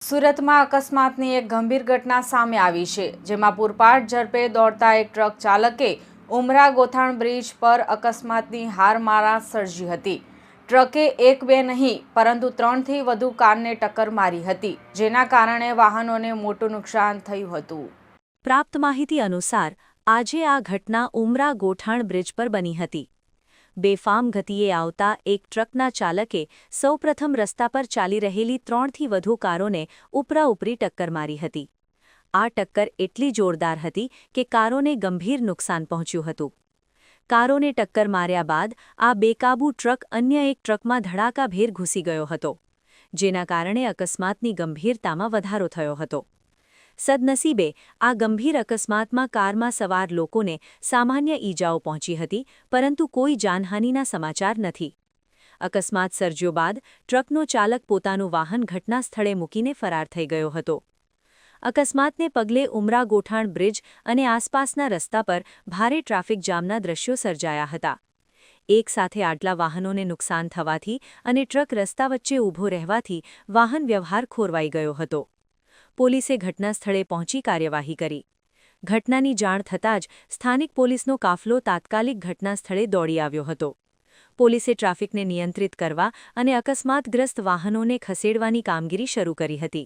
સુરતમાં અકસ્માતની એક ગંભીર ઘટના સામે આવી છે, જેમાં પૂરપાટ ઝડપે દોડતા એક ટ્રક ચાલકે ઉમરા ગોથાણ બ્રિજ પર અકસ્માતની હારમાળા સર્જી હતી। ટ્રકે એક બે નહીં પરંતુ 3થી વધુ કારને ટક્કર મારી હતી, જેના કારણે વાહનોને મોટું નુકસાન થયું હતું। પ્રાપ્ત માહિતી અનુસાર આજે આ ઘટના ઉમરા ગોઠાણ બ્રિજ પર બની હતી। બેફામ ગતિએ આવતા એક ટ્રકના ચાલકે સૌપ્રથમ રસ્તા પર ચાલી રહેલી 3થી વધુ કારોને ઉપરાઉપરી ટક્કર મારી હતી। આ ટક્કર એટલી જોરદાર હતી કે કારોને ગંભીર નુકસાન પહોંચ્યું હતું। કારોને ટક્કર માર્યા બાદ આ બેકાબૂ ટ્રક અન્ય એક ટ્રકમાં ધડાકાભેર ઘૂસી ગયો હતો, જેના કારણે અકસ્માતની ગંભીરતામાં વધારો થયો હતો। સદનસીબે આ ગંભીર અકસ્માતમાં કારમાં સવાર લોકોને સામાન્ય ઈજાઓ પહોંચી હતી, પરંતુ કોઈ જાનહાનિના સમાચાર નથી। અકસ્માત સર્જ્યો બાદ ટ્રકનો ચાલક પોતાનું વાહન ઘટના સ્થળે મૂકીને ફરાર થઈ ગયો હતો। અકસ્માતને પગલે ઉમરા ગોઠાણ બ્રિજ અને આસપાસના રસ્તા પર ભારે ટ્રાફિક જામના દ્રશ્યો સર્જાયા હતા। એક સાથે આટલા વાહનોને નુકસાન થવાથી અને ટ્રક રસ્તા વચ્ચે ઊભો રહેવાથી વાહન વ્યવહાર ખોરવાઈ ગયો હતો। પોલીસે ઘટના સ્થળે પહોંચી કાર્યવાહી કરી। ઘટનાની જાણ થતાં જ સ્થાનિક પોલીસનો કાફલો તાત્કાલિક ઘટના સ્થળે દોડી આવ્યો હતો। પોલીસે ટ્રાફિકને નિયંત્રિત કરવા અને અકસ્માતગ્રસ્ત વાહનોને ખસેડવાની કામગીરી શરૂ કરી હતી।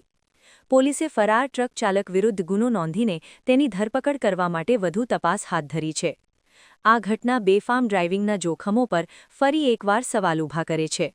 પોલીસે ફરાર ટ્રક ચાલક વિરુદ્ધ ગુનો નોંધીને તેની ધરપકડ કરવા માટે વધુ તપાસ હાથ ધરી છે। આ ઘટના બેફામ ડ્રાઇવિંગના જોખમો પર ફરી એકવાર સવાલ ઊભા કરે છે।